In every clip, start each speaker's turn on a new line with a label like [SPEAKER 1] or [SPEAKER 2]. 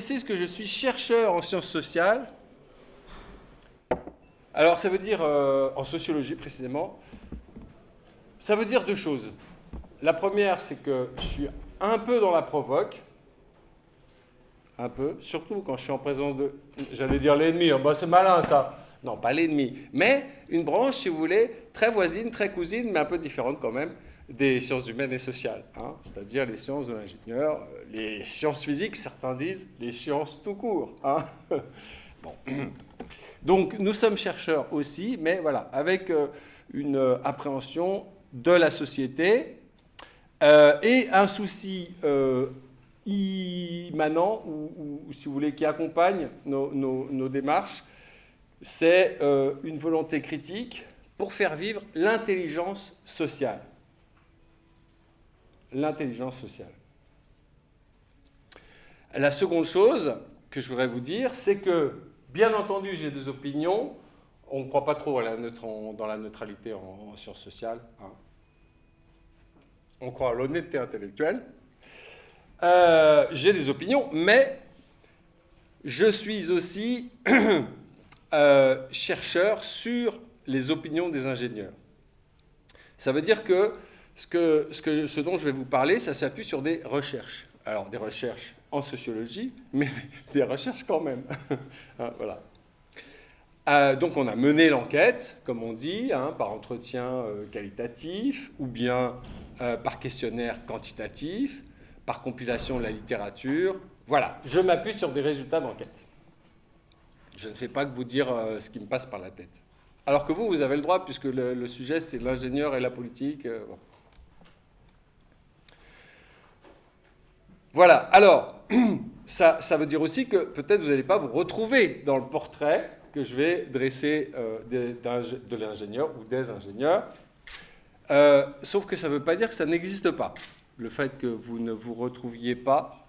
[SPEAKER 1] précise que je suis chercheur en sciences sociales. Alors, ça veut dire, en sociologie précisément, ça veut dire deux choses. La première, c'est que je suis un peu dans la provoque, un peu, surtout quand je suis en présence de, j'allais dire l'ennemi, oh, bah, c'est malin ça. Non, pas l'ennemi, mais une branche, si vous voulez, très voisine, très cousine, mais un peu différente quand même, des sciences humaines et sociales, hein, c'est-à-dire les sciences de l'ingénieur, les sciences physiques, certains disent les sciences tout court. Hein. Bon. Donc nous sommes chercheurs aussi, mais voilà, avec une appréhension de la société et un souci immanent, ou si vous voulez, qui accompagne nos démarches, c'est une volonté critique pour faire vivre l'intelligence sociale. L'intelligence sociale. La seconde chose que je voudrais vous dire, c'est que, bien entendu, j'ai des opinions. On ne croit pas trop dans la neutralité en sciences sociales. Hein. On croit à l'honnêteté intellectuelle. J'ai des opinions, mais je suis aussi chercheur sur les opinions des ingénieurs. Ça veut dire que ce dont je vais vous parler, ça s'appuie sur des recherches. Alors, des recherches en sociologie, mais des recherches quand même. Hein, voilà. Donc, on a mené l'enquête, comme on dit, hein, par entretien qualitatif, ou bien par questionnaire quantitatif, par compilation de la littérature. Voilà, je m'appuie sur des résultats d'enquête. Je ne fais pas que vous dire ce qui me passe par la tête. Alors que vous avez le droit, puisque le sujet, c'est l'ingénieur et la politique. Bon. Voilà, alors, ça veut dire aussi que peut-être vous n'allez pas vous retrouver dans le portrait que je vais dresser de l'ingénieur ou des ingénieurs. Sauf que ça ne veut pas dire que ça n'existe pas, le fait que vous ne vous retrouviez pas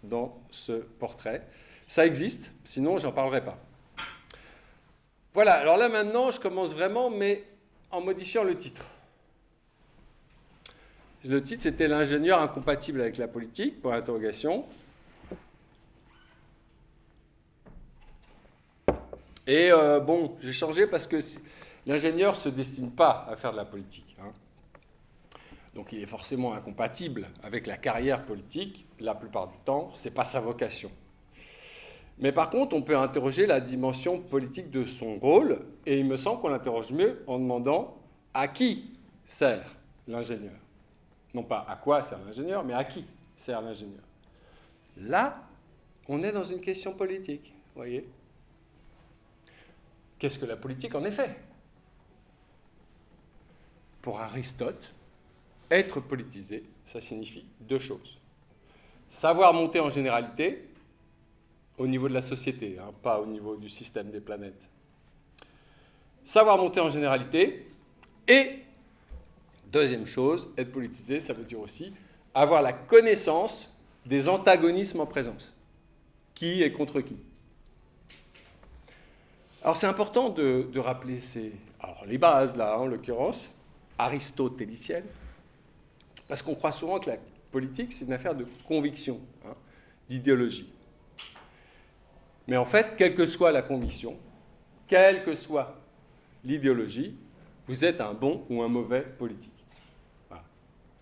[SPEAKER 1] dans ce portrait. Ça existe, sinon je n'en parlerai pas. Voilà, alors là maintenant, je commence vraiment, mais en modifiant le titre. Le titre, c'était l'ingénieur incompatible avec la politique, pour l'interrogation. Et bon, j'ai changé parce que l'ingénieur ne se destine pas à faire de la politique. Hein. Donc il est forcément incompatible avec la carrière politique, la plupart du temps, ce n'est pas sa vocation. Mais par contre, on peut interroger la dimension politique de son rôle, et il me semble qu'on l'interroge mieux en demandant à qui sert l'ingénieur. Non pas à quoi sert l'ingénieur, mais à qui sert l'ingénieur. Là, on est dans une question politique, vous voyez. Qu'est-ce que la politique en effet? Pour Aristote, être politisé, ça signifie deux choses. Savoir monter en généralité, au niveau de la société, hein, pas au niveau du système des planètes. Savoir monter en généralité, et, deuxième chose, être politisé, ça veut dire aussi avoir la connaissance des antagonismes en présence. Qui est contre qui? Alors c'est important de rappeler les bases, là, en l'occurrence, aristotéliciennes, parce qu'on croit souvent que la politique, c'est une affaire de conviction, hein, d'idéologie. Mais en fait, quelle que soit la conviction, quelle que soit l'idéologie, vous êtes un bon ou un mauvais politique. Voilà.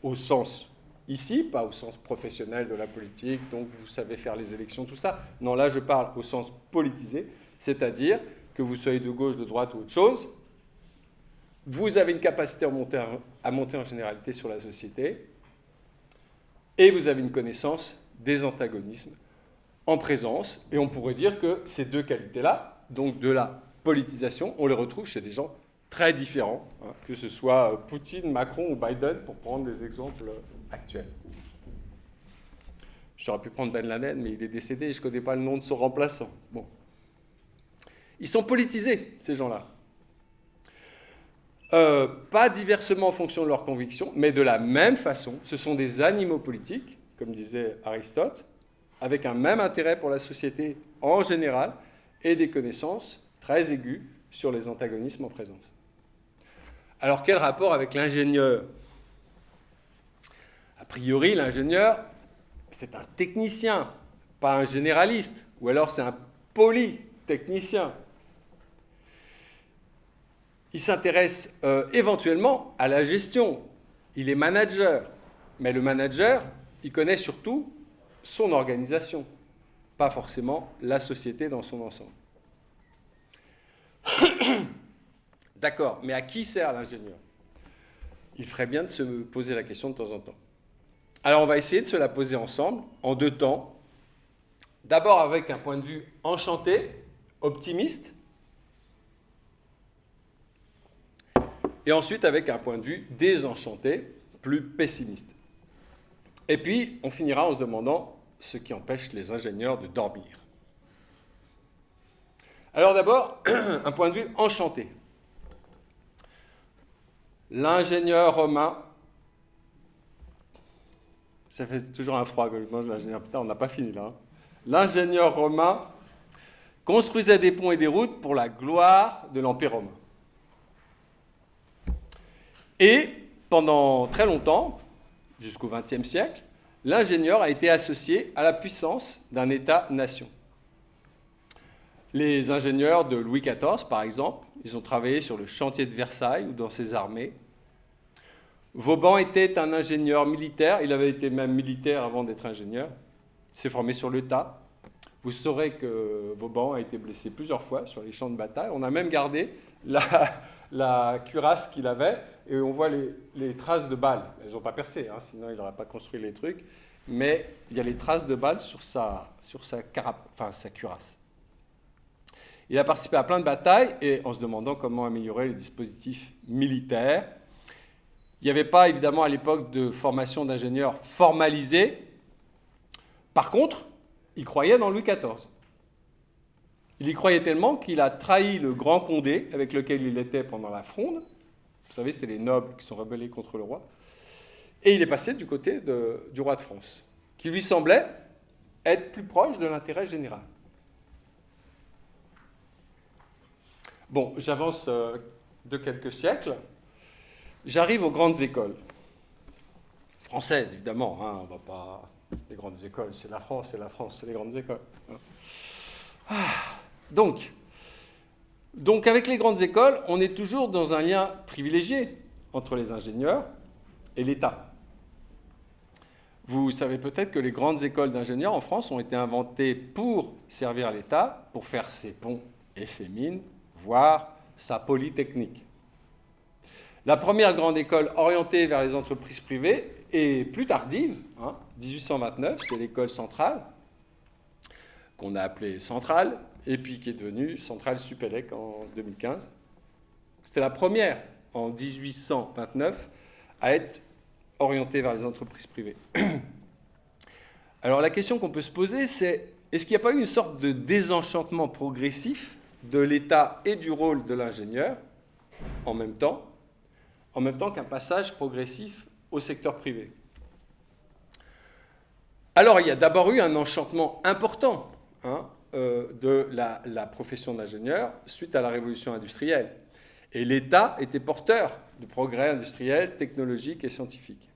[SPEAKER 1] Au sens ici, pas au sens professionnel de la politique, donc vous savez faire les élections, tout ça. Non, là je parle au sens politisé, c'est-à-dire que vous soyez de gauche, de droite ou autre chose, vous avez une capacité à monter en généralité sur la société, et vous avez une connaissance des antagonismes en présence, et on pourrait dire que ces deux qualités-là, donc de la politisation, on les retrouve chez des gens très différents, hein, que ce soit Poutine, Macron ou Biden, pour prendre des exemples actuels. J'aurais pu prendre Ben Laden, mais il est décédé et je ne connais pas le nom de son remplaçant. Bon. Ils sont politisés, ces gens-là. Pas diversement en fonction de leurs convictions, mais de la même façon, ce sont des animaux politiques, comme disait Aristote, avec un même intérêt pour la société en général et des connaissances très aiguës sur les antagonismes en présence. Alors, quel rapport avec l'ingénieur? A priori, l'ingénieur, c'est un technicien, pas un généraliste, ou alors c'est un polytechnicien. Il s'intéresse éventuellement à la gestion. Il est manager. Mais le manager, il connaît surtout son organisation, pas forcément la société dans son ensemble. D'accord, mais à qui sert l'ingénieur? Il ferait bien de se poser la question de temps en temps. Alors on va essayer de se la poser ensemble, en 2 temps. D'abord avec un point de vue enchanté, optimiste, et ensuite avec un point de vue désenchanté, plus pessimiste. Et puis, on finira en se demandant ce qui empêche les ingénieurs de dormir. Alors d'abord, un point de vue enchanté. L'ingénieur romain, ça fait toujours un froid que je mange l'ingénieur, putain, on n'a pas fini là. L'ingénieur romain construisait des ponts et des routes pour la gloire de l'Empire romain. Et pendant très longtemps, jusqu'au XXe siècle, l'ingénieur a été associé à la puissance d'un État-nation. Les ingénieurs de Louis XIV, par exemple, ils ont travaillé sur le chantier de Versailles ou dans ses armées. Vauban était un ingénieur militaire, il avait été même militaire avant d'être ingénieur. Il s'est formé sur le tas. Vous saurez que Vauban a été blessé plusieurs fois sur les champs de bataille. On a même gardé la cuirasse qu'il avait et on voit les traces de balles. Elles n'ont pas percé, hein, sinon il n'aurait pas construit les trucs. Mais il y a les traces de balles sur sa cuirasse. Il a participé à plein de batailles et en se demandant comment améliorer les dispositifs militaires. Il n'y avait pas évidemment à l'époque de formation d'ingénieurs formalisée. Par contre, il croyait dans Louis XIV. Il y croyait tellement qu'il a trahi le grand Condé avec lequel il était pendant la Fronde. Vous savez, c'était les nobles qui sont rebellés contre le roi. Et il est passé du côté du roi de France, qui lui semblait être plus proche de l'intérêt général. Bon, j'avance de quelques siècles. J'arrive aux grandes écoles. Françaises, évidemment. Hein, on va pas... Les grandes écoles, c'est la France, c'est les grandes écoles. Donc, avec les grandes écoles, on est toujours dans un lien privilégié entre les ingénieurs et l'État. Vous savez peut-être que les grandes écoles d'ingénieurs en France ont été inventées pour servir l'État, pour faire ses ponts et ses mines, voire sa polytechnique. La première grande école orientée vers les entreprises privées est plus tardive, 1829, c'est l'école centrale, qu'on a appelée Centrale, et puis qui est devenue Centrale Supélec en 2015. C'était la première, en 1829, à être orientée vers les entreprises privées. Alors la question qu'on peut se poser, c'est est-ce qu'il n'y a pas eu une sorte de désenchantement progressif de l'État et du rôle de l'ingénieur en même temps qu'un passage progressif au secteur privé? Alors, il y a d'abord eu un enchantement important de la profession d'ingénieur suite à la révolution industrielle. Et l'État était porteur de progrès industriels, technologiques et scientifiques.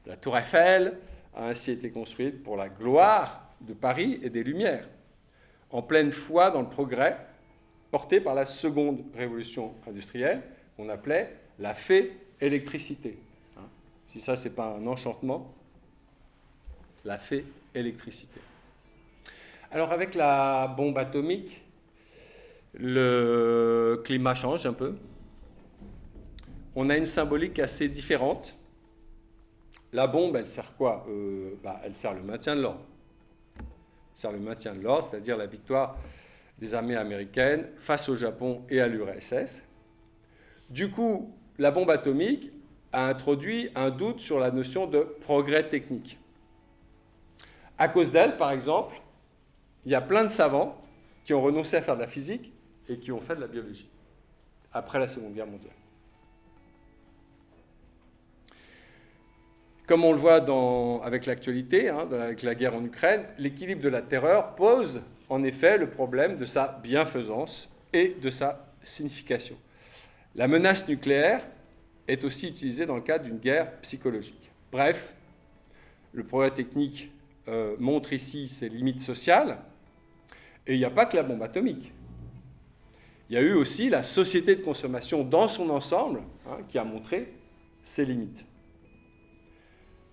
[SPEAKER 1] La Tour Eiffel a ainsi été construite pour la gloire de Paris et des Lumières, en pleine foi dans le progrès porté par la seconde révolution industrielle, qu'on appelait la fée électricité. Si ça, ce n'est pas un enchantement, la fée électricité. Alors, avec la bombe atomique, le climat change un peu. On a une symbolique assez différente. La bombe, elle sert quoi? Elle sert le maintien de l'ordre. Elle sert le maintien de l'ordre, c'est-à-dire la victoire des armées américaines face au Japon et à l'URSS. Du coup, la bombe atomique a introduit un doute sur la notion de progrès technique. À cause d'elle, par exemple, il y a plein de savants qui ont renoncé à faire de la physique et qui ont fait de la biologie après la Seconde Guerre mondiale. Comme on le voit avec l'actualité, avec la guerre en Ukraine, l'équilibre de la terreur pose en effet le problème de sa bienfaisance et de sa signification. La menace nucléaire est aussi utilisée dans le cadre d'une guerre psychologique. Bref, le progrès technique montre ici ses limites sociales. Et il n'y a pas que la bombe atomique. Il y a eu aussi la société de consommation dans son ensemble, hein, qui a montré ses limites.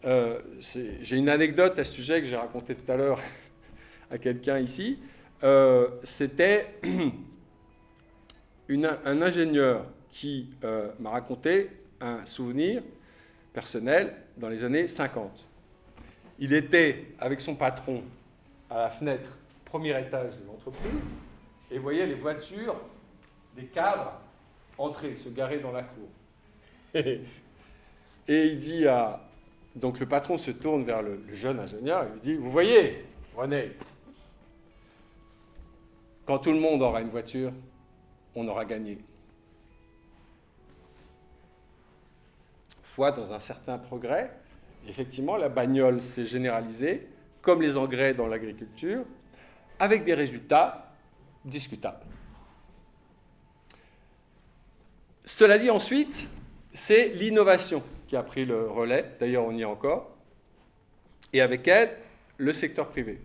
[SPEAKER 1] J'ai une anecdote à ce sujet que j'ai racontée tout à l'heure à quelqu'un ici. C'était un ingénieur qui m'a raconté un souvenir personnel dans les années 50. Il était avec son patron à la fenêtre, premier étage de l'entreprise, et voyait les voitures des cadres entrer, se garer dans la cour. Et il dit à... Donc le patron se tourne vers le jeune ingénieur et lui dit « Vous voyez, René, quand tout le monde aura une voiture, on aura gagné. » Foi dans un certain progrès, effectivement, la bagnole s'est généralisée, comme les engrais dans l'agriculture, avec des résultats discutables. Cela dit, ensuite, c'est l'innovation qui a pris le relais, d'ailleurs on y est encore, et avec elle, le secteur privé.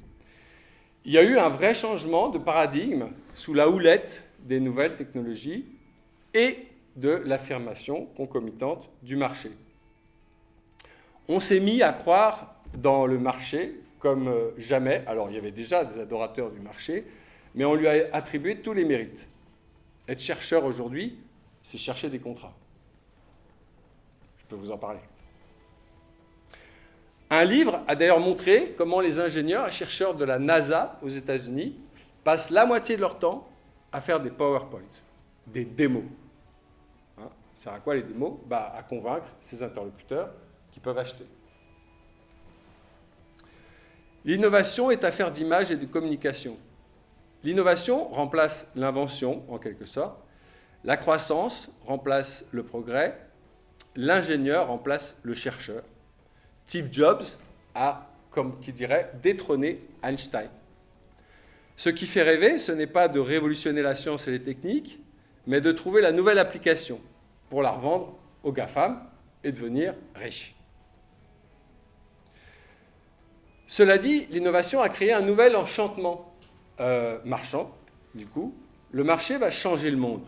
[SPEAKER 1] Il y a eu un vrai changement de paradigme sous la houlette des nouvelles technologies et de l'affirmation concomitante du marché. On s'est mis à croire dans le marché comme jamais. Alors, il y avait déjà des adorateurs du marché, mais on lui a attribué tous les mérites. Être chercheur aujourd'hui, c'est chercher des contrats. Je peux vous en parler. Un livre a d'ailleurs montré comment les ingénieurs et chercheurs de la NASA aux États-Unis passent la moitié de leur temps à faire des PowerPoint, des démos. Hein, ça sert à quoi les démos? À convaincre ces interlocuteurs qui peuvent acheter. L'innovation est affaire d'image et de communication. L'innovation remplace l'invention, en quelque sorte. La croissance remplace le progrès. L'ingénieur remplace le chercheur. Steve Jobs a, comme qui dirait, détrôné Einstein. Ce qui fait rêver, ce n'est pas de révolutionner la science et les techniques, mais de trouver la nouvelle application pour la revendre aux GAFAM et devenir riche. Cela dit, l'innovation a créé un nouvel enchantement marchand. Du coup, le marché va changer le monde.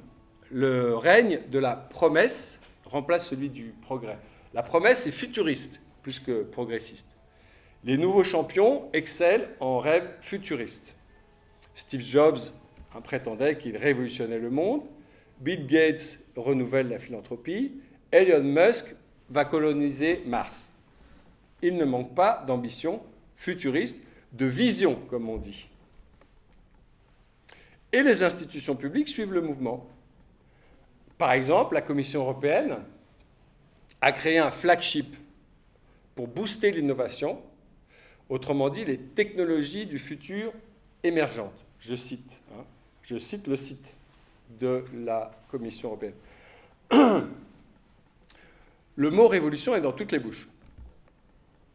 [SPEAKER 1] Le règne de la promesse remplace celui du progrès. La promesse est futuriste plus que progressiste. Les nouveaux champions excellent en rêves futuristes. Steve Jobs prétendait qu'il révolutionnait le monde. Bill Gates renouvelle la philanthropie. Elon Musk va coloniser Mars. Il ne manque pas d'ambition futuriste, de vision, comme on dit. Et les institutions publiques suivent le mouvement. Par exemple, la Commission européenne a créé un flagship pour booster l'innovation, autrement dit les technologies du futur émergentes. Je cite le site de la Commission européenne. Le mot révolution est dans toutes les bouches.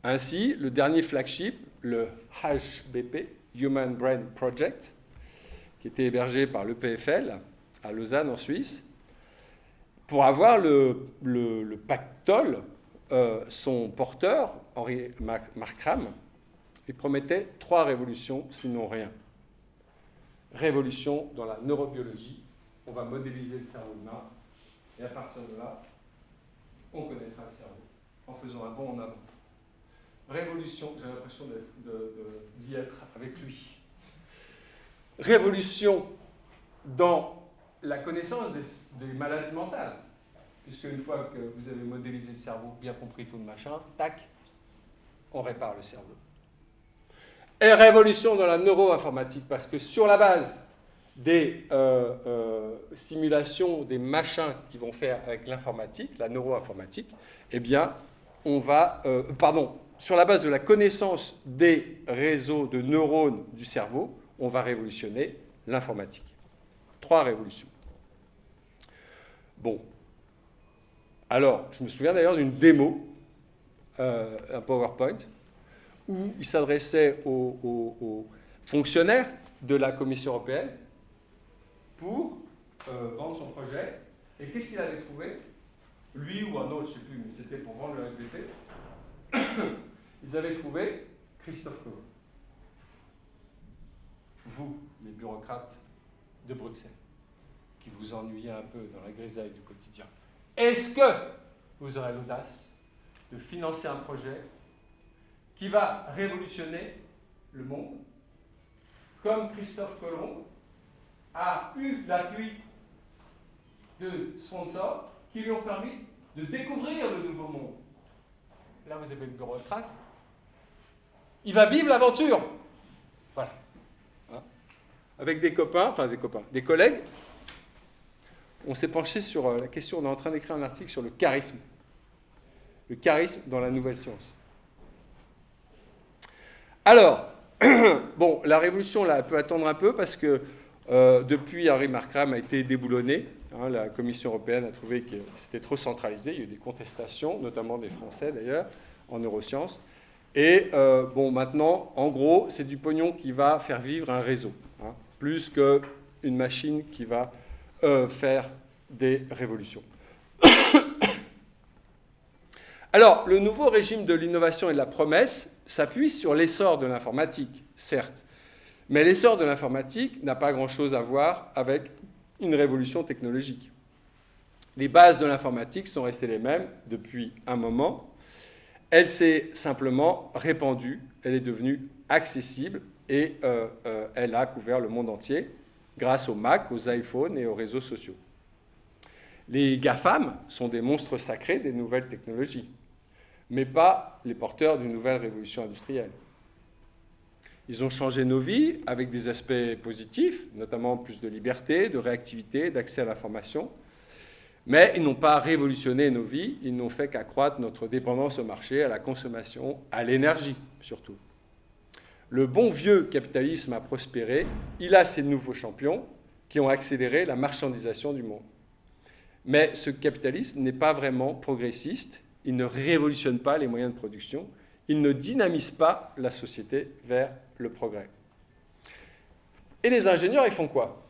[SPEAKER 1] Ainsi, le dernier flagship, le HBP, Human Brain Project, qui était hébergé par l'EPFL à Lausanne en Suisse, pour avoir le pactole, son porteur, Henri Markram, il promettait 3 révolutions, sinon rien. Révolution dans la neurobiologie, on va modéliser le cerveau humain, et à partir de là, on connaîtra le cerveau, en faisant un bond en avant. Révolution, j'ai l'impression d'y être avec lui. Révolution dans la connaissance des maladies mentales. Puisque une fois que vous avez modélisé le cerveau, bien compris tout le machin, tac, on répare le cerveau. Et révolution dans la neuroinformatique, parce que sur la base des simulations, des machins qu'ils vont faire avec l'informatique, la neuroinformatique, eh bien, on va... sur la base de la connaissance des réseaux de neurones du cerveau, on va révolutionner l'informatique. 3 révolutions. Bon. Alors, je me souviens d'ailleurs d'une démo, un PowerPoint, où il s'adressait aux fonctionnaires de la Commission européenne pour vendre son projet. Et qu'est-ce qu'il avait trouvé? Lui ou un autre, je ne sais plus, mais c'était pour vendre le HBP. Ils avaient trouvé Christophe Colomb. Vous, les bureaucrates de Bruxelles, qui vous ennuyez un peu dans la grisaille du quotidien, est-ce que vous aurez l'audace de financer un projet qui va révolutionner le monde, comme Christophe Colomb a eu l'appui de sponsors qui lui ont permis de découvrir le nouveau monde? Là, vous avez le bureaucrate. Il va vivre l'aventure. Voilà. Hein? Avec des copains, des collègues, on s'est penché sur la question, on est en train d'écrire un article sur le charisme. Le charisme dans la nouvelle science. Alors, bon, la révolution, là, elle peut attendre un peu parce que depuis, Harry Markram a été déboulonné. Hein, la Commission européenne a trouvé que c'était trop centralisé. Il y a eu des contestations, notamment des Français d'ailleurs, en neurosciences. Et bon, maintenant, en gros, c'est du pognon qui va faire vivre un réseau, hein, plus qu'une machine qui va faire des révolutions. Alors, le nouveau régime de l'innovation et de la promesse s'appuie sur l'essor de l'informatique, certes. Mais l'essor de l'informatique n'a pas grand-chose à voir avec une révolution technologique. Les bases de l'informatique sont restées les mêmes depuis un moment. Elle s'est simplement répandue, elle est devenue accessible et elle a couvert le monde entier grâce aux Mac, aux iPhones et aux réseaux sociaux. Les GAFAM sont des monstres sacrés des nouvelles technologies, mais pas les porteurs d'une nouvelle révolution industrielle. Ils ont changé nos vies avec des aspects positifs, notamment plus de liberté, de réactivité, d'accès à l'information, mais ils n'ont pas révolutionné nos vies, ils n'ont fait qu'accroître notre dépendance au marché, à la consommation, à l'énergie surtout. Le bon vieux capitalisme a prospéré, il a ses nouveaux champions qui ont accéléré la marchandisation du monde. Mais ce capitalisme n'est pas vraiment progressiste, il ne révolutionne pas les moyens de production, il ne dynamise pas la société vers le progrès. Et les ingénieurs, ils font quoi?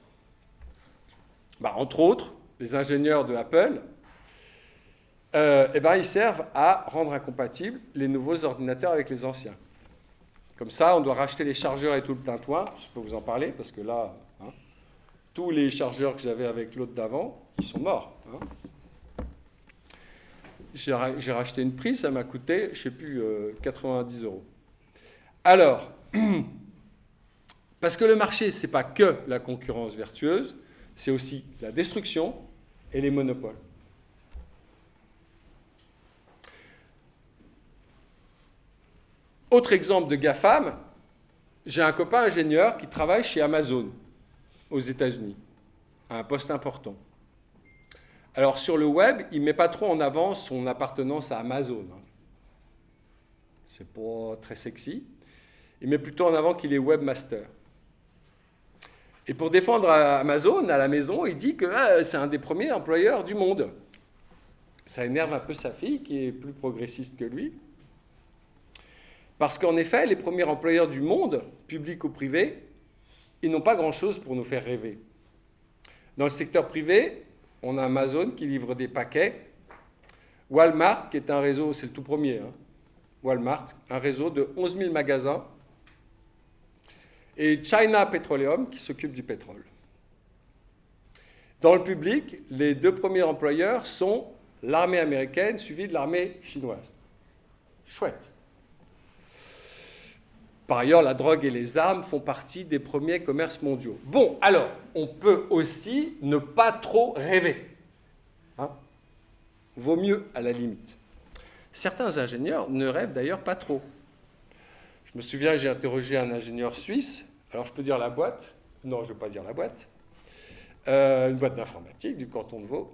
[SPEAKER 1] Entre autres, les ingénieurs de Apple, ils servent à rendre incompatibles les nouveaux ordinateurs avec les anciens. Comme ça, on doit racheter les chargeurs et tout le tintouin. Je peux vous en parler, parce que là, hein, tous les chargeurs que j'avais avec l'autre d'avant, ils sont morts. Hein. J'ai racheté une prise, ça m'a coûté, je ne sais plus, 90 €. Alors, parce que le marché, ce n'est pas que la concurrence vertueuse, c'est aussi la destruction et les monopoles. Autre exemple de GAFAM, j'ai un copain ingénieur qui travaille chez Amazon, aux États-Unis, à un poste important. Alors sur le web, il ne met pas trop en avant son appartenance à Amazon. C'est pas très sexy. Il met plutôt en avant qu'il est webmaster. Et pour défendre Amazon à la maison, il dit que c'est un des premiers employeurs du monde. Ça énerve un peu sa fille, qui est plus progressiste que lui. Parce qu'en effet, les premiers employeurs du monde, publics ou privés, ils n'ont pas grand-chose pour nous faire rêver. Dans le secteur privé, on a Amazon qui livre des paquets, Walmart, qui est un réseau, c'est le tout premier, hein, Walmart, un réseau de 11 000 magasins, et China Petroleum, qui s'occupe du pétrole. Dans le public, les deux premiers employeurs sont l'armée américaine, suivie de l'armée chinoise. Chouette. Par ailleurs, la drogue et les armes font partie des premiers commerces mondiaux. Bon, alors, on peut aussi ne pas trop rêver. Hein? Vaut mieux à la limite. Certains ingénieurs ne rêvent d'ailleurs pas trop. Je me souviens, j'ai interrogé un ingénieur suisse. Alors, je peux dire la boîte? Non, je ne veux pas dire la boîte. Une boîte d'informatique du canton de Vaud.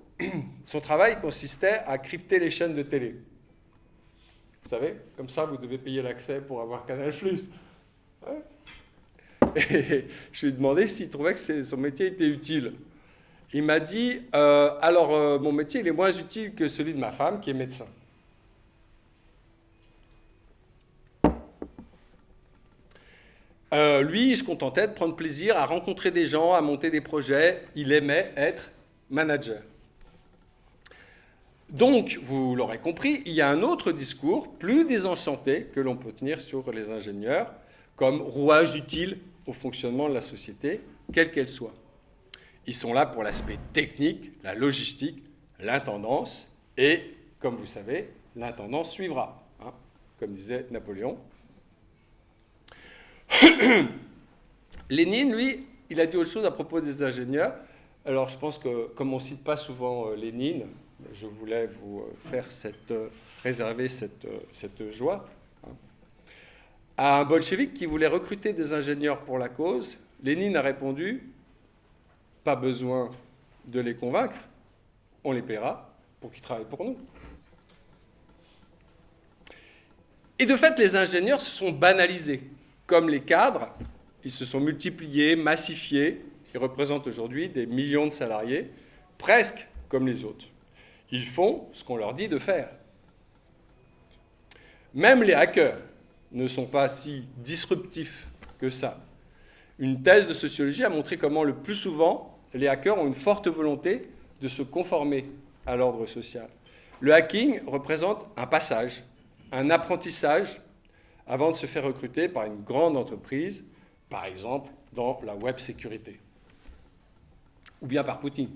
[SPEAKER 1] Son travail consistait à crypter les chaînes de télé. Vous savez, comme ça, vous devez payer l'accès pour avoir Canal+. Ouais. Et je lui ai demandé s'il trouvait que son métier était utile. Il m'a dit, mon métier il est moins utile que celui de ma femme, qui est médecin. Lui, il se contentait de prendre plaisir à rencontrer des gens, à monter des projets. Il aimait être manager. Donc, vous l'aurez compris, il y a un autre discours plus désenchanté que l'on peut tenir sur les ingénieurs comme rouage utile au fonctionnement de la société, quelle qu'elle soit. Ils sont là pour l'aspect technique, la logistique, l'intendance, et, comme vous savez, l'intendance suivra, hein, comme disait Napoléon. Lénine, lui, il a dit autre chose à propos des ingénieurs. Alors, je pense que, comme on ne cite pas souvent Lénine, je voulais vous faire réserver cette joie. À un bolchevique qui voulait recruter des ingénieurs pour la cause, Lénine a répondu « Pas besoin de les convaincre, on les paiera pour qu'ils travaillent pour nous. » Et de fait, les ingénieurs se sont banalisés. Comme les cadres, ils se sont multipliés, massifiés, et représentent aujourd'hui des millions de salariés, presque comme les autres. Ils font ce qu'on leur dit de faire. Même les hackers ne sont pas si disruptifs que ça. Une thèse de sociologie a montré comment le plus souvent, les hackers ont une forte volonté de se conformer à l'ordre social. Le hacking représente un passage, un apprentissage avant de se faire recruter par une grande entreprise, par exemple dans la web sécurité, ou bien par Poutine.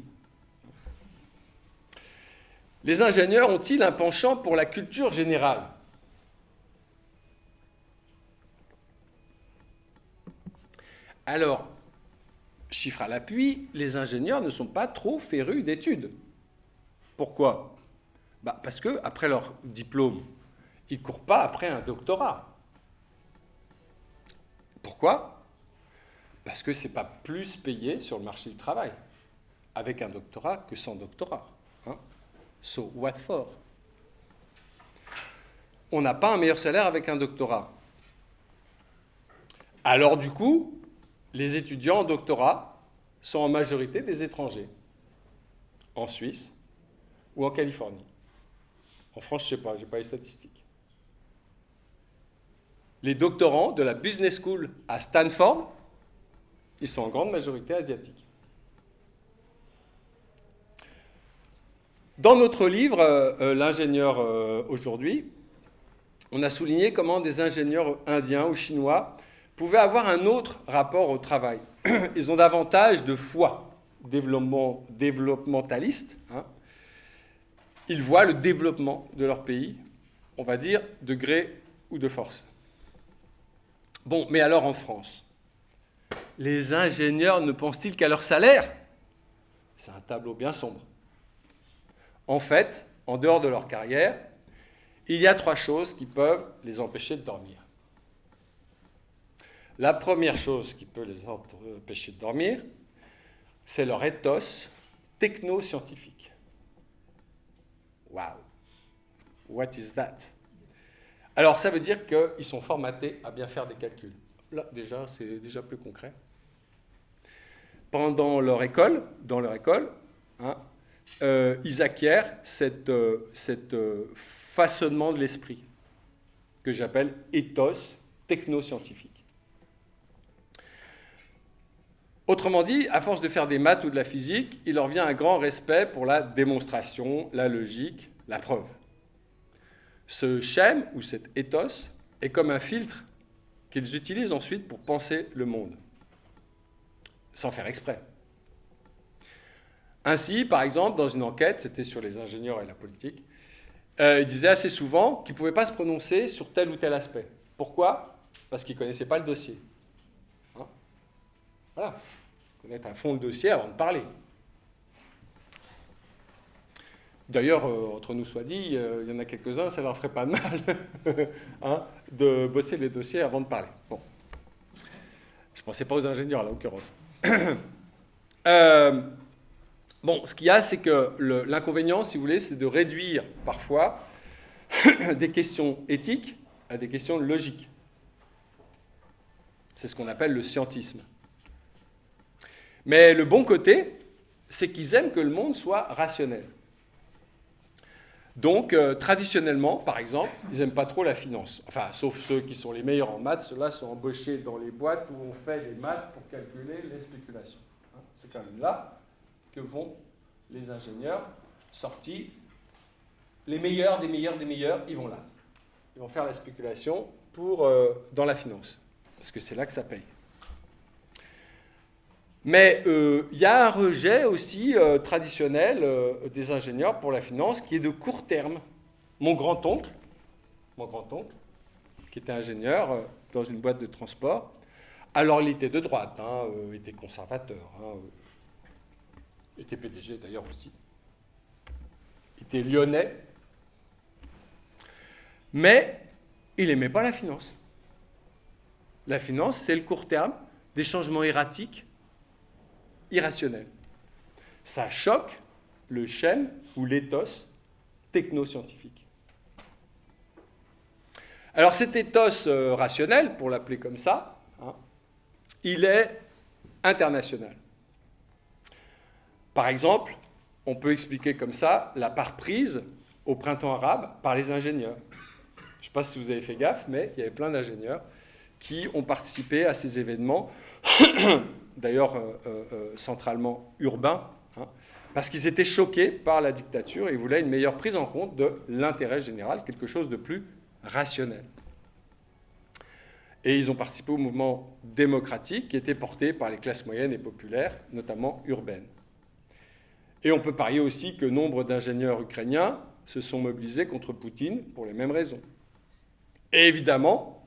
[SPEAKER 1] Les ingénieurs ont-ils un penchant pour la culture générale ? Alors, chiffre à l'appui, les ingénieurs ne sont pas trop férus d'études. Pourquoi ? Parce qu'après leur diplôme, ils ne courent pas après un doctorat. Pourquoi ? Parce que ce n'est pas plus payé sur le marché du travail avec un doctorat que sans doctorat. Hein ? So, what for ? On n'a pas un meilleur salaire avec un doctorat. Alors du coup, les étudiants en doctorat sont en majorité des étrangers, en Suisse ou en Californie. En France, je ne sais pas, je n'ai pas les statistiques. Les doctorants de la Business School à Stanford, ils sont en grande majorité asiatiques. Dans notre livre, L'ingénieur aujourd'hui, on a souligné comment des ingénieurs indiens ou chinois pouvaient avoir un autre rapport au travail. Ils ont davantage de foi développementaliste. Hein. Ils voient le développement de leur pays, on va dire, de gré ou de force. Bon, mais alors en France, les ingénieurs ne pensent-ils qu'à leur salaire ? C'est un tableau bien sombre. En fait, en dehors de leur carrière, il y a 3 choses qui peuvent les empêcher de dormir. La première chose qui peut les empêcher de dormir, c'est leur ethos techno-scientifique. Wow! What is that? Alors, ça veut dire qu'ils sont formatés à bien faire des calculs. Là, déjà, c'est déjà plus concret. Pendant leur école, dans leur école, hein, ils acquièrent cet façonnement de l'esprit que j'appelle ethos techno-scientifique. Autrement dit, à force de faire des maths ou de la physique, il leur vient un grand respect pour la démonstration, la logique, la preuve. Ce schème ou cet ethos est comme un filtre qu'ils utilisent ensuite pour penser le monde, sans faire exprès. Ainsi, par exemple, dans une enquête, c'était sur les ingénieurs et la politique, ils disaient assez souvent qu'ils ne pouvaient pas se prononcer sur tel ou tel aspect. Pourquoi ? Parce qu'ils ne connaissaient pas le dossier. Hein ? Voilà. Connaître à fond le dossier avant de parler. D'ailleurs, entre nous soit dit, il y en a quelques-uns, ça ne leur ferait pas de mal hein, de bosser les dossiers avant de parler. Bon. Je ne pensais pas aux ingénieurs, là, en l'occurrence. Bon, ce qu'il y a, c'est que l'inconvénient, si vous voulez, c'est de réduire parfois des questions éthiques à des questions logiques. C'est ce qu'on appelle le scientisme. Mais le bon côté, c'est qu'ils aiment que le monde soit rationnel. Donc, traditionnellement, par exemple, ils n'aiment pas trop la finance. Enfin, sauf ceux qui sont les meilleurs en maths, ceux-là sont embauchés dans les boîtes où on fait les maths pour calculer les spéculations. C'est quand même là que vont les ingénieurs sortis les meilleurs des meilleurs des meilleurs, ils vont là. Ils vont faire la spéculation dans la finance, parce que c'est là que ça paye. Mais il y a un rejet aussi traditionnel des ingénieurs pour la finance qui est de court terme. Mon grand-oncle, qui était ingénieur dans une boîte de transport, alors il était de droite, il était conservateur, il était PDG d'ailleurs aussi, il était lyonnais, mais il n'aimait pas la finance. La finance, c'est le court terme, des changements erratiques, irrationnels. Ça choque le schème ou l'éthos technoscientifique. Alors cet éthos rationnel, pour l'appeler comme ça, il est international. Par exemple, on peut expliquer comme ça la part prise au printemps arabe par les ingénieurs. Je ne sais pas si vous avez fait gaffe, mais il y avait plein d'ingénieurs qui ont participé à ces événements, d'ailleurs centralement urbains, parce qu'ils étaient choqués par la dictature et voulaient une meilleure prise en compte de l'intérêt général, quelque chose de plus rationnel. Et ils ont participé au mouvement démocratique qui était porté par les classes moyennes et populaires, notamment urbaines. Et on peut parier aussi que nombre d'ingénieurs ukrainiens se sont mobilisés contre Poutine pour les mêmes raisons. Et évidemment,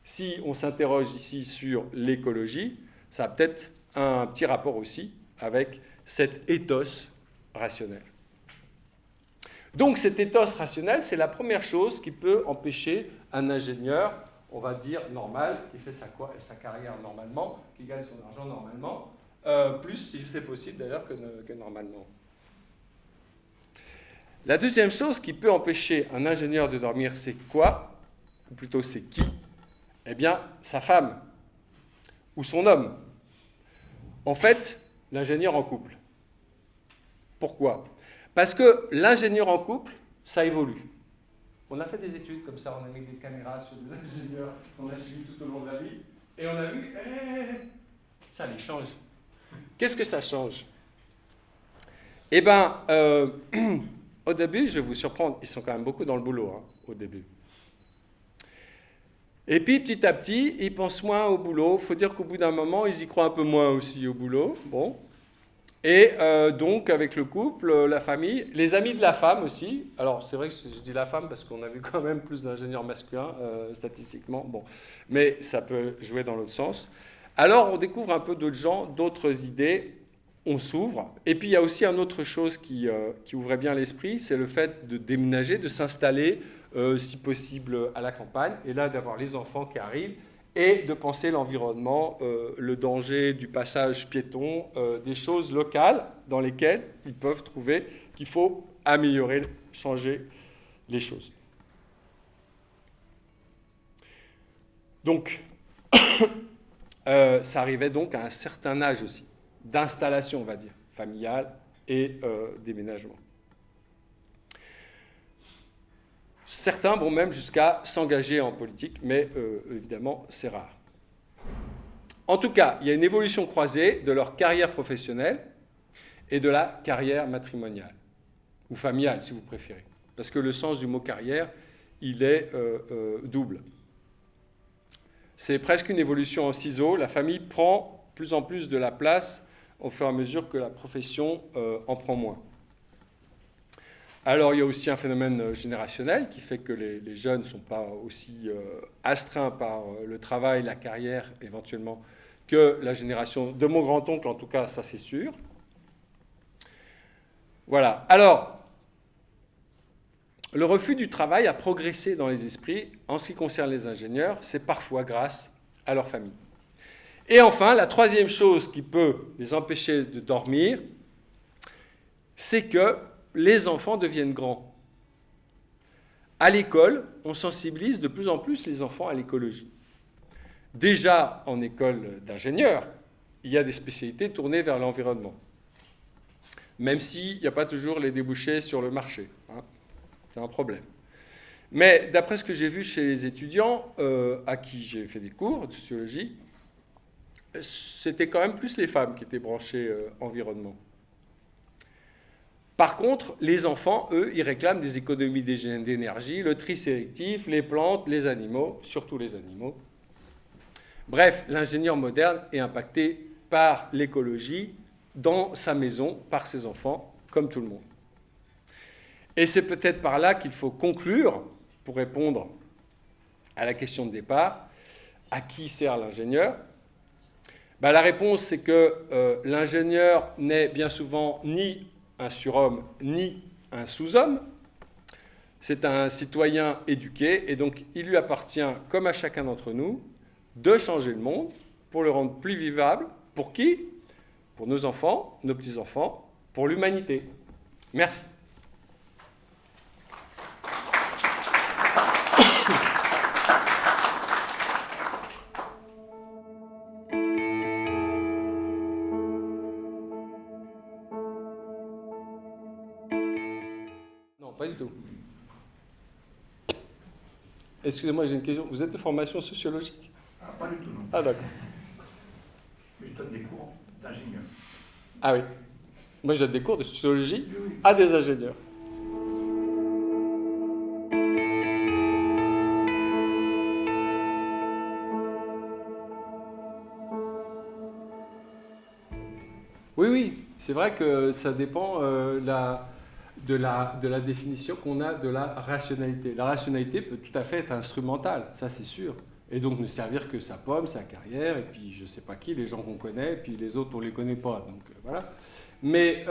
[SPEAKER 1] si on s'interroge ici sur l'écologie, ça a peut-être un petit rapport aussi avec cet éthos rationnel. Donc cet éthos rationnel, c'est la première chose qui peut empêcher un ingénieur, on va dire normal, qui fait sa carrière normalement, qui gagne son argent normalement, plus si c'est possible d'ailleurs que normalement. La deuxième chose qui peut empêcher un ingénieur de dormir, c'est quoi? Ou plutôt c'est qui? Eh bien, sa femme ou son homme. En fait, l'ingénieur en couple. Pourquoi? Parce que l'ingénieur en couple, ça évolue. On a fait des études comme ça, on a mis des caméras sur des ingénieurs qu'on a suivis tout au long de la vie, et on a vu, ça les change. Qu'est-ce que ça change? Eh bien, au début, je vais vous surprendre, ils sont quand même beaucoup dans le boulot, au début. Et puis, petit à petit, ils pensent moins au boulot. Il faut dire qu'au bout d'un moment, ils y croient un peu moins aussi au boulot. Bon. Et donc, avec le couple, la famille, les amis de la femme aussi. Alors, c'est vrai que je dis la femme parce qu'on a vu quand même plus d'ingénieurs masculins, statistiquement. Bon. Mais ça peut jouer dans l'autre sens. Alors, on découvre un peu d'autres gens, d'autres idées. On s'ouvre. Et puis, il y a aussi une autre chose qui ouvrait bien l'esprit, c'est le fait de déménager, de s'installer, si possible, à la campagne. Et là, d'avoir les enfants qui arrivent. Et de penser l'environnement, le danger du passage piéton, des choses locales dans lesquelles ils peuvent trouver qu'il faut améliorer, changer les choses. Donc, ça arrivait donc à un certain âge aussi, d'installation, on va dire, familiale et déménagement. Certains vont même jusqu'à s'engager en politique, mais évidemment, c'est rare. En tout cas, il y a une évolution croisée de leur carrière professionnelle et de la carrière matrimoniale, ou familiale, si vous préférez. Parce que le sens du mot carrière, il est double. C'est presque une évolution en ciseaux. La famille prend plus en plus de la place au fur et à mesure que la profession en prend moins. Alors, il y a aussi un phénomène générationnel qui fait que les jeunes ne sont pas aussi astreints par le travail, la carrière, éventuellement, que la génération de mon grand-oncle, en tout cas, ça c'est sûr. Voilà. Alors, le refus du travail a progressé dans les esprits. En ce qui concerne les ingénieurs, c'est parfois grâce à leur famille. Et enfin, la troisième chose qui peut les empêcher de dormir, c'est que les enfants deviennent grands. À l'école, on sensibilise de plus en plus les enfants à l'écologie. Déjà, en école d'ingénieur, il y a des spécialités tournées vers l'environnement. Même s'il n'y a pas toujours les débouchés sur le marché. C'est un problème. Mais d'après ce que j'ai vu chez les étudiants à qui j'ai fait des cours de sociologie, c'était quand même plus les femmes qui étaient branchées environnement. Par contre, les enfants, eux, ils réclament des économies d'énergie, le tri sélectif, les plantes, les animaux, surtout les animaux. Bref, l'ingénieur moderne est impacté par l'écologie dans sa maison, par ses enfants, comme tout le monde. Et c'est peut-être par là qu'il faut conclure, pour répondre à la question de départ, à qui sert l'ingénieur ? Ben, la réponse, c'est que l'ingénieur n'est bien souvent ni un surhomme, ni un sous-homme. C'est un citoyen éduqué, et donc il lui appartient, comme à chacun d'entre nous, de changer le monde pour le rendre plus vivable. Pour qui ? Pour nos enfants, nos petits-enfants, pour l'humanité. Merci. Non, pas du tout. Excusez-moi, j'ai une question. Vous êtes de formation sociologique ?
[SPEAKER 2] Ah, pas du tout, non.
[SPEAKER 1] Ah, d'accord.
[SPEAKER 2] Mais je donne des cours d'ingénieur.
[SPEAKER 1] Ah oui. Moi, je donne des cours de sociologie
[SPEAKER 2] Oui.
[SPEAKER 1] à des ingénieurs. Oui, oui, c'est vrai que ça dépend de la définition qu'on a de la rationalité. La rationalité peut tout à fait être instrumentale, ça c'est sûr. Et donc ne servir que sa pomme, sa carrière, et puis je ne sais pas qui, les gens qu'on connaît, et puis les autres on ne les connaît pas. Donc voilà. Mais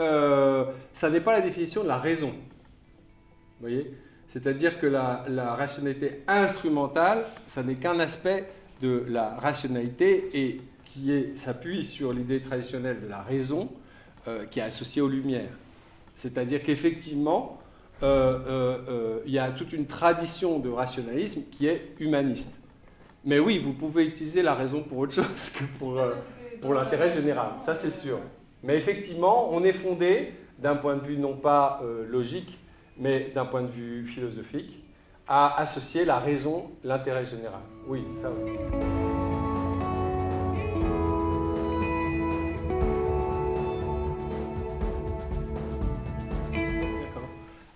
[SPEAKER 1] ça n'est pas la définition de la raison. Vous voyez ? C'est-à-dire que la rationalité instrumentale, ça n'est qu'un aspect de la rationalité et qui s'appuie sur l'idée traditionnelle de la raison qui est associée aux Lumières. C'est-à-dire qu'effectivement, il y a toute une tradition de rationalisme qui est humaniste. Mais oui, vous pouvez utiliser la raison pour autre chose que pour l'intérêt général, ça c'est sûr. Mais effectivement, on est fondé, d'un point de vue non pas logique, mais d'un point de vue philosophique, à associer la raison, l'intérêt général. Oui, ça oui.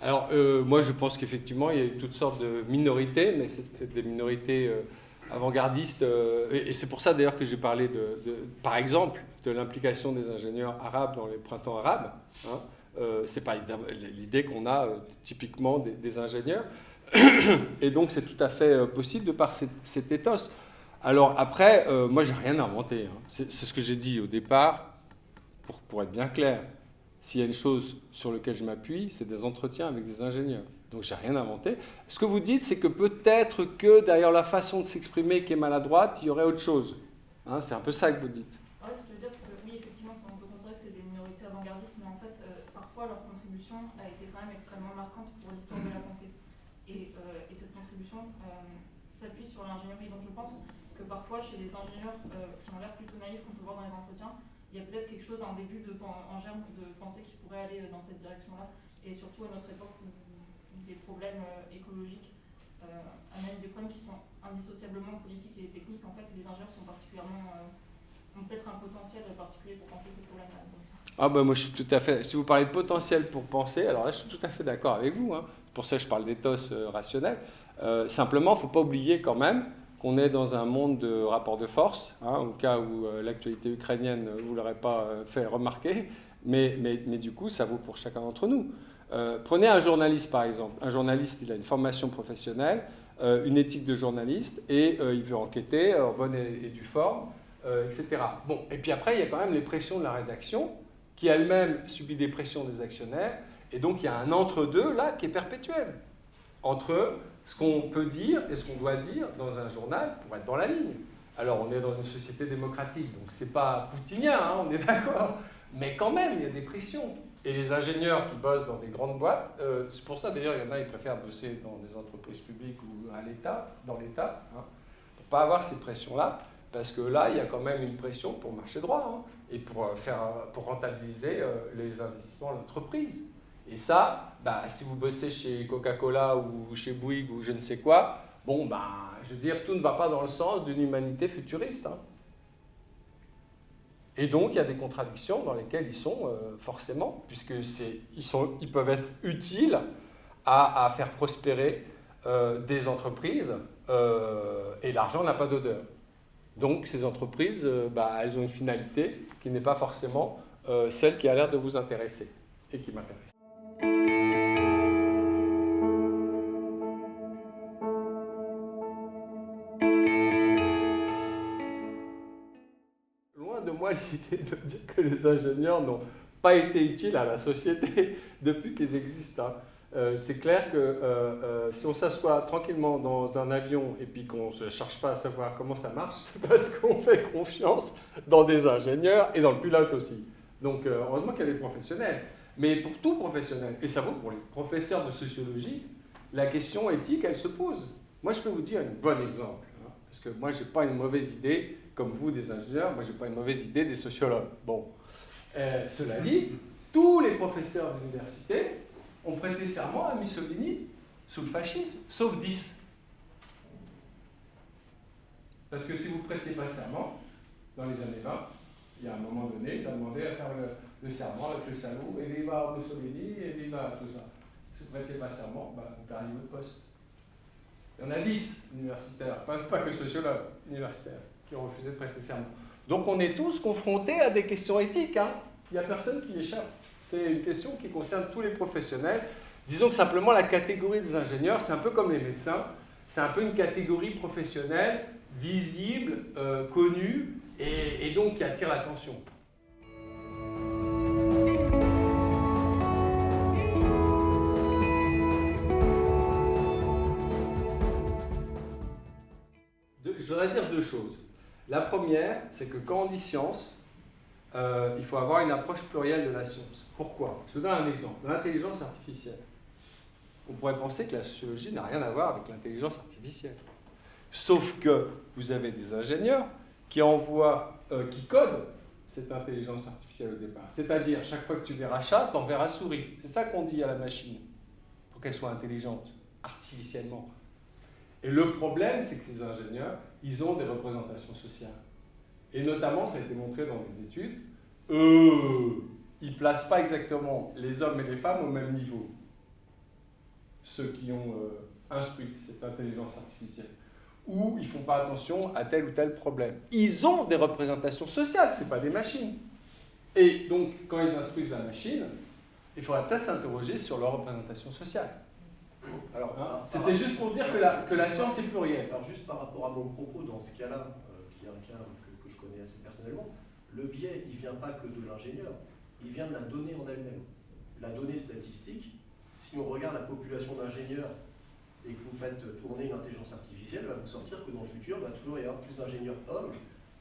[SPEAKER 1] Alors, moi, je pense qu'effectivement, il y a toutes sortes de minorités, mais c'est des minorités avant-gardistes. Et c'est pour ça, d'ailleurs, que j'ai parlé, par exemple, de l'implication des ingénieurs arabes dans les printemps arabes. Hein. C'est pas l'idée qu'on a typiquement des ingénieurs. Et donc, c'est tout à fait possible de par cet ethos. Alors, après, moi, j'ai rien inventé. Hein. C'est ce que j'ai dit au départ, pour être bien clair. S'il y a une chose sur laquelle je m'appuie, c'est des entretiens avec des ingénieurs. Donc, j'ai rien inventé. Ce que vous dites, c'est que peut-être que derrière la façon de s'exprimer qui est maladroite, il y aurait autre chose. Hein, c'est un peu ça que vous dites.
[SPEAKER 3] Ouais, ce que je veux dire, c'est que oui, effectivement, on peut considérer que c'est des minorités avant-gardistes, mais en fait, parfois, leur contribution a été quand même extrêmement marquante pour l'histoire de la pensée. Et cette contribution s'appuie sur l'ingénierie. Donc, je pense que parfois, chez les ingénieurs qui ont l'air plutôt naïfs qu'on peut voir dans les entretiens, il y a peut-être quelque chose, un début en germe de pensée qui pourrait aller dans cette direction-là. Et surtout à notre époque où des problèmes écologiques amènent des problèmes qui sont indissociablement politiques et techniques. En fait, les ingénieurs sont particulièrement, ont peut-être un potentiel particulier pour penser ces problèmes-là.
[SPEAKER 1] Ah ben moi je suis tout à fait. Si vous parlez de potentiel pour penser, alors là je suis tout à fait d'accord avec vous. Hein. C'est pour ça que je parle d'éthos rationnel. Simplement, il ne faut pas oublier quand même qu'on est dans un monde de rapport de force, hein, au cas où l'actualité ukrainienne ne vous l'aurait pas fait remarquer, mais du coup, ça vaut pour chacun d'entre nous. Prenez un journaliste, par exemple. Un journaliste, il a une formation professionnelle, une éthique de journaliste, et il veut enquêter en bonne et due forme, etc. Bon, et puis après, il y a quand même les pressions de la rédaction, qui elle-même subit des pressions des actionnaires, et donc il y a un entre-deux, là, qui est perpétuel, entre ce qu'on peut dire et ce qu'on doit dire dans un journal pour être dans la ligne. Alors, on est dans une société démocratique, donc c'est pas poutinien, hein, on est d'accord, mais quand même, il y a des pressions. Et les ingénieurs qui bossent dans des grandes boîtes, c'est pour ça d'ailleurs, il y en a qui préfèrent bosser dans des entreprises publiques ou à l'État, dans l'État, hein, pour pas avoir ces pressions-là, parce que là, il y a quand même une pression pour marcher droit, hein, et pour rentabiliser les investissements de l'entreprise. Et ça, bah, si vous bossez chez Coca-Cola ou chez Bouygues ou je ne sais quoi, bon, bah, je veux dire, tout ne va pas dans le sens d'une humanité futuriste. Hein. Et donc, il y a des contradictions dans lesquelles ils sont forcément, puisque ils peuvent être utiles à faire prospérer des entreprises, et l'argent n'a pas d'odeur. Donc, ces entreprises, elles ont une finalité qui n'est pas forcément celle qui a l'air de vous intéresser et qui m'intéresse. Loin de moi l'idée de dire que les ingénieurs n'ont pas été utiles à la société depuis qu'ils existent. C'est clair que si on s'assoit tranquillement dans un avion et puis qu'on ne cherche pas à savoir comment ça marche, c'est parce qu'on fait confiance dans des ingénieurs et dans le pilote aussi. Donc heureusement qu'il y a des professionnels. Mais pour tout professionnel, et ça vaut pour les professeurs de sociologie, la question éthique, elle se pose. Moi, je peux vous dire un bon exemple. Parce que moi, je n'ai pas une mauvaise idée, comme vous, des ingénieurs, moi, je n'ai pas une mauvaise idée des sociologues. Bon. Cela dit, tous les professeurs d'université ont prêté serment à Mussolini sous le fascisme, sauf 10. Parce que si vous ne prêtiez pas serment, dans les années 20, il y a un moment donné, il a demandé à faire le serment avec le salaud, et viva Mussolini, et viva tout ça. Si vous ne prêtiez pas serment, vous perdez votre poste. Il y en a 10 universitaires, pas que sociologues universitaires, qui ont refusé de prêter serment. Donc on est tous confrontés à des questions éthiques. Il n'y a personne qui échappe. C'est une question qui concerne tous les professionnels. Disons que simplement la catégorie des ingénieurs, c'est un peu comme les médecins, c'est un peu une catégorie professionnelle, visible, connue, et donc qui attire l'attention. Je voudrais dire deux choses. La première, c'est que quand on dit science, il faut avoir une approche plurielle de la science. Pourquoi? Je vous donne un exemple. L'intelligence artificielle. On pourrait penser que la sociologie n'a rien à voir avec l'intelligence artificielle. Sauf que vous avez des ingénieurs qui qui codent cette intelligence artificielle au départ. C'est-à-dire, chaque fois que tu verras chat, tu en verras souris. C'est ça qu'on dit à la machine, pour qu'elle soit intelligente, artificiellement. Et le problème, c'est que ces ingénieurs, ils ont des représentations sociales. Et notamment, ça a été montré dans des études, ils ne placent pas exactement les hommes et les femmes au même niveau. Ceux qui ont instruit cette intelligence artificielle. Ou ils ne font pas attention à tel ou tel problème. Ils ont des représentations sociales, ce n'est pas des machines. Et donc, quand ils instruisent la machine, il faudra peut-être s'interroger sur leur représentation sociale. Alors, c'était juste pour dire que la science est plurielle.
[SPEAKER 4] Alors, juste par rapport à mon propos, dans ce cas-là, qui est un cas que je connais assez personnellement, le biais, il ne vient pas que de l'ingénieur, il vient de la donnée en elle-même. La donnée statistique, si on regarde la population d'ingénieurs et que vous faites tourner une intelligence artificielle, va vous sortir que dans le futur, il va toujours y avoir plus d'ingénieurs hommes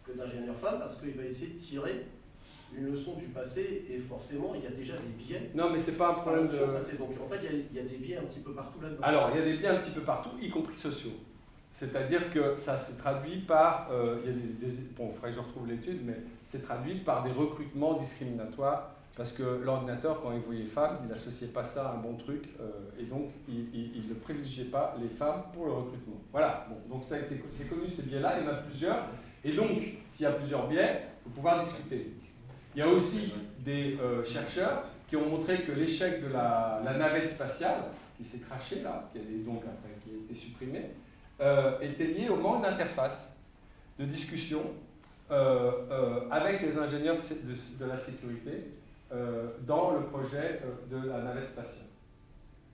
[SPEAKER 4] que d'ingénieurs femmes, parce qu'il va essayer de tirer une leçon du passé, et forcément, il y a déjà des biais.
[SPEAKER 1] Non, mais c'est pas un problème de...
[SPEAKER 4] Donc, en fait, il y a des biais un petit peu partout là-dedans.
[SPEAKER 1] Alors, il y a des biais un petit peu partout, y compris sociaux. C'est-à-dire que ça s'est traduit par... il y a bon, il faudrait que je retrouve l'étude, mais c'est traduit par des recrutements discriminatoires, parce que l'ordinateur, quand il voyait femmes, il n'associait pas ça à un bon truc, et donc il ne privilégiait pas les femmes pour le recrutement. Voilà, bon, donc c'est connu ces biais-là, il y en a plusieurs, et donc, s'il y a plusieurs biais, il faut pouvoir discuter. Il y a aussi des chercheurs qui ont montré que l'échec de la navette spatiale, qui s'est crashée là, qui a été supprimée, était lié au manque d'interface, de discussion avec les ingénieurs de la sécurité dans le projet de la navette spatiale.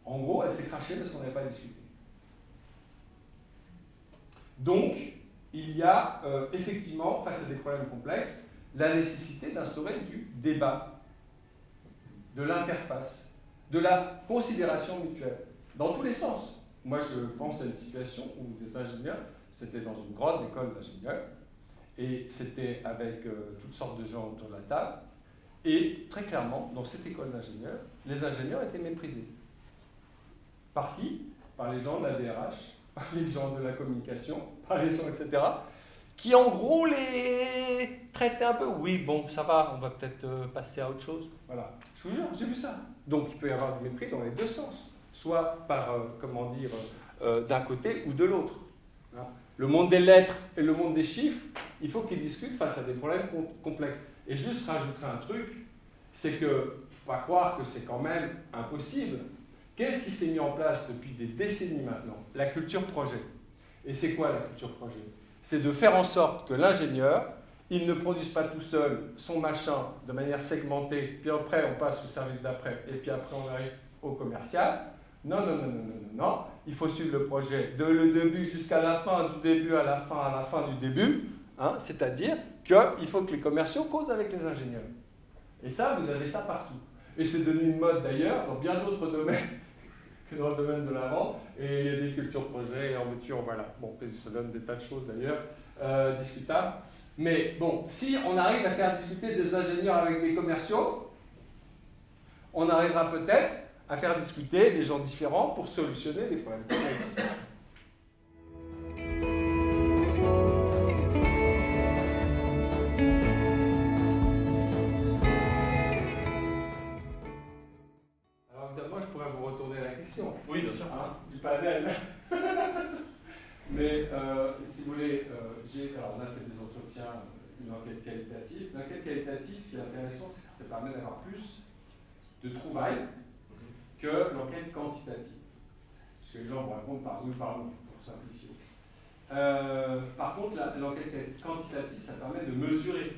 [SPEAKER 1] En gros, elle s'est crashée parce qu'on n'avait pas discuté. Donc, il y a effectivement, face à des problèmes complexes, la nécessité d'instaurer du débat, de l'interface, de la considération mutuelle, dans tous les sens. Moi, je pense à une situation où des ingénieurs, c'était dans une grande école d'ingénieurs, et c'était avec toutes sortes de gens autour de la table, et très clairement, dans cette école d'ingénieurs, les ingénieurs étaient méprisés. Par qui? Par les gens de la DRH, par les gens de la communication, par les gens, etc., qui en gros les traitaient un peu. Oui, bon, ça va, on va peut-être passer à autre chose. Voilà, je vous jure, j'ai vu ça. Donc il peut y avoir du mépris dans les deux sens, soit par, d'un côté ou de l'autre. Le monde des lettres et le monde des chiffres, il faut qu'ils discutent face à des problèmes complexes. Et juste rajouter un truc, c'est que, faut pas croire que c'est quand même impossible. Qu'est-ce qui s'est mis en place depuis des décennies maintenant? La culture projet. Et c'est quoi la culture projet? C'est de faire en sorte que l'ingénieur, il ne produise pas tout seul son machin de manière segmentée, puis après on passe au service d'après, et puis après on arrive au commercial. Non, non, non, non, non, non, non. Il faut suivre le projet de le début jusqu'à la fin, du début à la fin du début. Hein, c'est-à-dire qu'il faut que les commerciaux causent avec les ingénieurs. Et ça, vous avez ça partout. Et c'est devenu une mode d'ailleurs dans bien d'autres domaines que dans le domaine de la vente. Et il y a des cultures projets et en voiture, voilà. Bon, ça donne des tas de choses d'ailleurs, discutables. Mais bon, si on arrive à faire discuter des ingénieurs avec des commerciaux, on arrivera peut-être à faire discuter des gens différents pour solutionner des problèmes complexes. Alors évidemment, je pourrais vous retourner la question.
[SPEAKER 2] Oui, bien sûr.
[SPEAKER 1] Hein, du panel. Mais si vous voulez, alors on a fait des entretiens, une enquête qualitative. L'enquête qualitative, ce qui est intéressant, c'est que ça permet d'avoir plus de trouvailles que l'enquête quantitative. Parce que les gens vont répondre par oui, par non, pour simplifier. Par contre, l'enquête quantitative, ça permet de mesurer.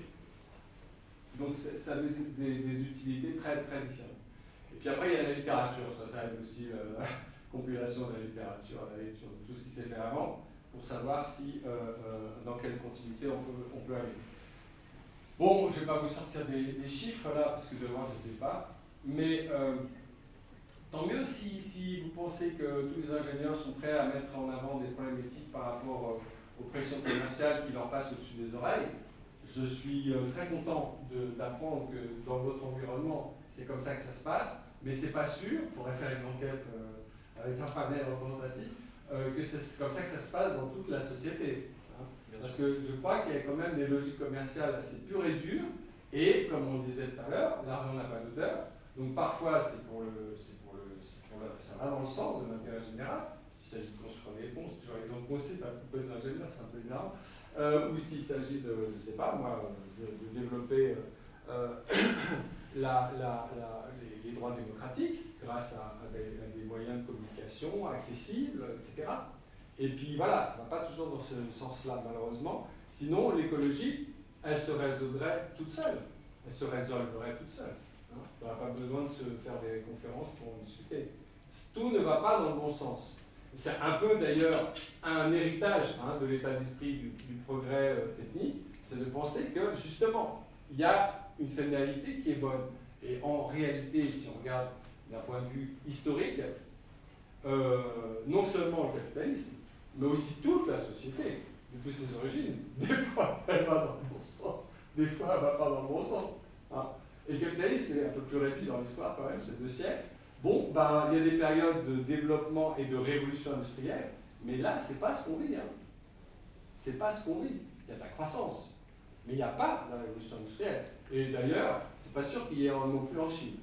[SPEAKER 1] Donc ça a des utilités très, très différentes. Et puis après, il y a la littérature. Ça aide aussi la compilation de la littérature, la lecture de tout ce qui s'est fait avant, pour savoir si, dans quelle continuité on peut aller. Bon, je ne vais pas vous sortir des chiffres là, parce que devant, je ne sais pas. Mais tant mieux si vous pensez que tous les ingénieurs sont prêts à mettre en avant des problèmes éthiques par rapport aux pressions commerciales qui leur passent au-dessus des oreilles. Je suis très content d'apprendre que dans votre environnement, c'est comme ça que ça se passe, mais c'est pas sûr, il faudrait faire une enquête avec un panel représentatif, que c'est comme ça que ça se passe dans toute la société. Hein. Parce que je crois qu'il y a quand même des logiques commerciales assez pures et dures, et comme on le disait tout à l'heure, l'argent n'a pas d'odeur. Donc parfois ça va dans le sens de l'intérêt général. S'il s'agit de construire des ponts, c'est toujours l'exemple possible à couper les ingénieurs, c'est un peu énorme. Ou s'il s'agit de, je ne sais pas moi, de développer les droits démocratiques grâce à des moyens de communication accessibles, etc. Et puis voilà, ça ne va pas toujours dans ce sens-là malheureusement. Sinon l'écologie, elle se résoudrait toute seule. Elle se résolverait toute seule. On n'aura pas besoin de se faire des conférences pour en discuter. Tout ne va pas dans le bon sens. C'est un peu d'ailleurs un héritage de l'état d'esprit du progrès technique, c'est de penser que justement, il y a une finalité qui est bonne. Et en réalité, si on regarde d'un point de vue historique, non seulement le capitalisme, mais aussi toute la société, depuis ses origines, des fois elle va dans le bon sens, des fois elle ne va pas dans le bon sens. Hein. Et le capitalisme, c'est un peu plus rapide dans l'histoire quand même, c'est 2 siècles. Bon, ben, il y a des périodes de développement et de révolution industrielle, mais là, c'est pas ce qu'on vit. Hein. C'est pas ce qu'on vit. Il y a de la croissance, mais il n'y a pas la révolution industrielle. Et d'ailleurs, c'est pas sûr qu'il y ait un non plus en Chine.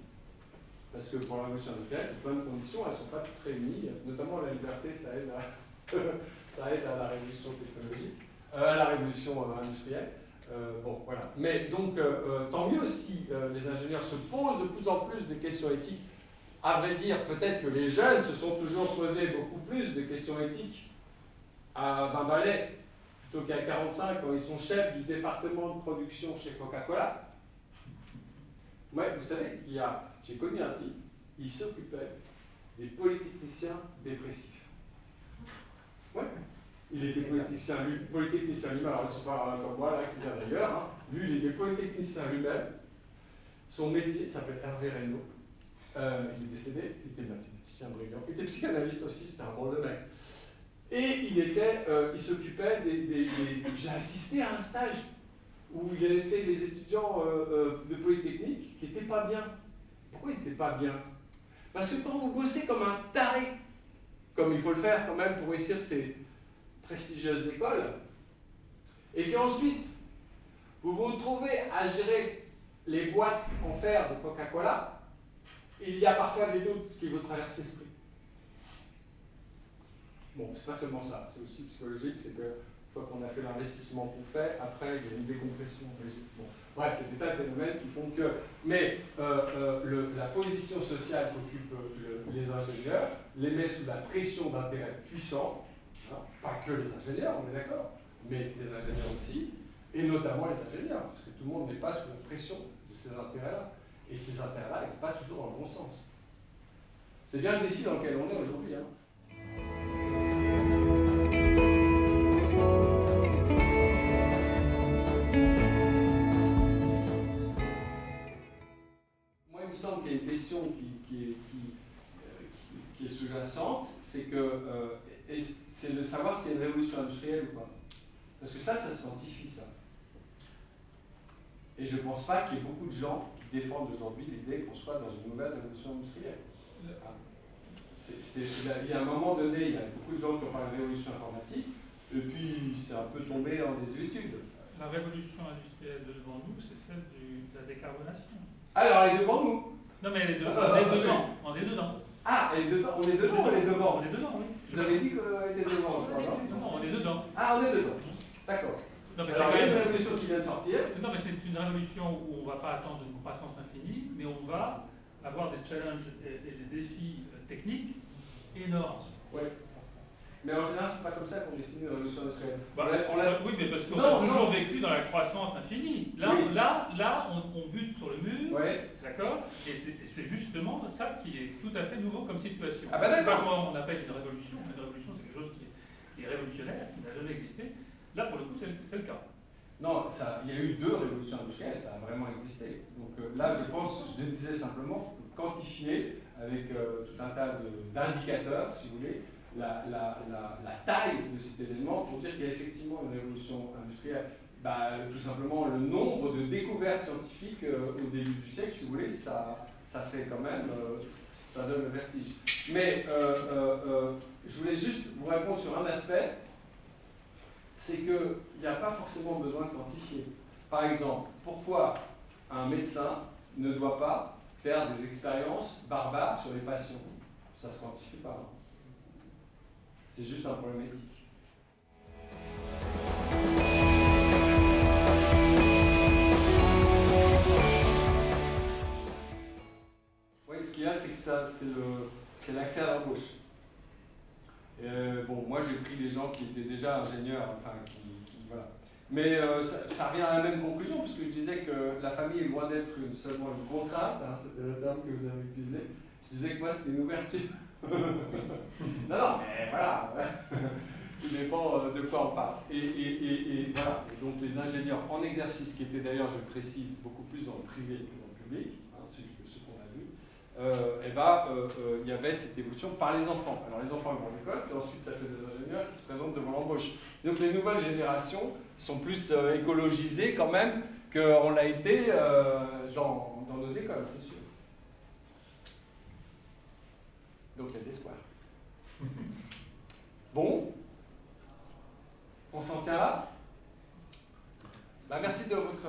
[SPEAKER 1] Parce que pour la révolution industrielle, plein de conditions, elles ne sont pas toutes réunies, notamment la liberté, ça aide à la révolution technologique, à la révolution industrielle. Bon, voilà. Mais donc, tant mieux si les ingénieurs se posent de plus en plus de questions éthiques. À vrai dire, peut-être que les jeunes se sont toujours posé beaucoup plus de questions éthiques à 20 balais plutôt qu'à 45 quand ils sont chefs du département de production chez Coca-Cola. Ouais, vous savez, j'ai connu un type, il s'occupait des polytechniciens dépressifs. Ouais. Il était polytechnicien lui-même, alors c'est pas comme moi là, qui vient d'ailleurs. Hein. Lui, il était polytechnicien lui-même. Son métier s'appelle Hervé Reynaud. Il est décédé, il était mathématicien brillant. Il était psychanalyste aussi, c'était un drôle de mec. Et il s'occupait j'ai assisté à un stage où il y avait des étudiants de Polytechnique qui n'étaient pas bien. Pourquoi ils n'étaient pas bien? Parce que quand vous bossez comme un taré, comme il faut le faire quand même pour réussir ces prestigieuses écoles, et qu'ensuite vous vous trouvez à gérer les boîtes en fer de Coca-Cola, il y a parfois des doutes qui vous traversent l'esprit. Bon, c'est pas seulement ça, c'est aussi psychologique, c'est que fois qu'on a fait l'investissement qu'on fait, après, il y a une décompression. Bon. Bref, il y a des tas de phénomènes qui font que... Mais la position sociale qu'occupent les ingénieurs les met sous la pression d'intérêts puissants, hein, pas que les ingénieurs, on est d'accord, mais les ingénieurs aussi, et notamment les ingénieurs, parce que tout le monde n'est pas sous la pression de ces intérêts-là. Et ces intérêts-là, ils ne vont pas toujours dans le bon sens. C'est bien le défi dans lequel on est aujourd'hui. Hein. Moi, il me semble qu'il y a une question qui est sous-jacente, c'est c'est de savoir s'il y a une révolution industrielle ou pas. Parce que ça se quantifie, ça. Et je ne pense pas qu'il y ait beaucoup de gens qui défendent aujourd'hui l'idée qu'on soit dans une nouvelle révolution industrielle. Il y a un moment donné, il y a beaucoup de gens qui ont parlé de révolution informatique, et puis c'est un peu tombé en désuétude.
[SPEAKER 5] La révolution industrielle devant nous, c'est celle de la décarbonation.
[SPEAKER 1] Alors, elle est devant nous.
[SPEAKER 5] Non, mais elle est devant. On est dedans. On est dedans.
[SPEAKER 1] Ah, elle est dedans. On est dedans ou elle est devant?
[SPEAKER 5] On est dedans, oui.
[SPEAKER 1] Vous avez dit qu'elle était devant, je crois, non?
[SPEAKER 5] Non, on est dedans.
[SPEAKER 1] Ah, on est dedans. D'accord.
[SPEAKER 5] Non, mais
[SPEAKER 1] alors, il y a une révolution qui vient de sortir.
[SPEAKER 5] Non, mais c'est une révolution où on ne va pas attendre une croissance infinie, mais on va avoir des challenges et des défis techniques énormes.
[SPEAKER 1] Ouais. Mais en général, c'est pas comme ça qu'on définit une révolution industrielle.
[SPEAKER 5] Oui, mais parce qu'on a toujours vécu dans la croissance infinie. Là, on bute sur le mur,
[SPEAKER 1] ouais.
[SPEAKER 5] D'accord? Et c'est justement ça qui est tout à fait nouveau comme situation.
[SPEAKER 1] Ah ben d'accord.
[SPEAKER 5] C'est pas quoi on appelle une révolution. Une révolution, c'est quelque chose qui est révolutionnaire, qui n'a jamais existé. Là, pour le coup, c'est le cas.
[SPEAKER 1] Non, il y a eu 2 révolutions industrielles, ça a vraiment existé. Donc là, je pense, je disais simplement, quantifier avec tout un tas d'indicateurs, si vous voulez, la taille de cet événement pour dire qu'il y a effectivement une révolution industrielle. Tout simplement, le nombre de découvertes scientifiques au début du siècle, si vous voulez, ça fait quand même, ça donne le vertige. Mais je voulais juste vous répondre sur un aspect, c'est qu'il n'y a pas forcément besoin de quantifier. Par exemple, pourquoi un médecin ne doit pas faire des expériences barbares sur les patients? Ça ne se quantifie pas. Hein. C'est juste un problème éthique. Oui, ce qu'il y a, c'est que c'est l'accès à l'embauche. Bon, moi j'ai pris les gens qui étaient déjà ingénieurs, enfin voilà. Mais ça revient à la même conclusion, puisque je disais que la famille est loin d'être seulement une contrainte, hein, c'était le terme que vous avez utilisé. Je disais que moi c'était une ouverture. non, mais voilà, tout dépend de quoi on parle. Et voilà, et donc les ingénieurs en exercice, qui étaient d'ailleurs, je le précise, beaucoup plus dans le privé que dans le public, hein, ce qu'on a vu, il y avait cette évolution par les enfants. Alors les enfants ils vont à l'école, puis ensuite ça fait des ingénieurs qui se présentent devant l'embauche. Donc les nouvelles générations sont plus écologisées quand même qu'on l'a été dans nos écoles, c'est sûr. Donc il y a de l'espoir. Bon, on s'en tient là. Merci de votre...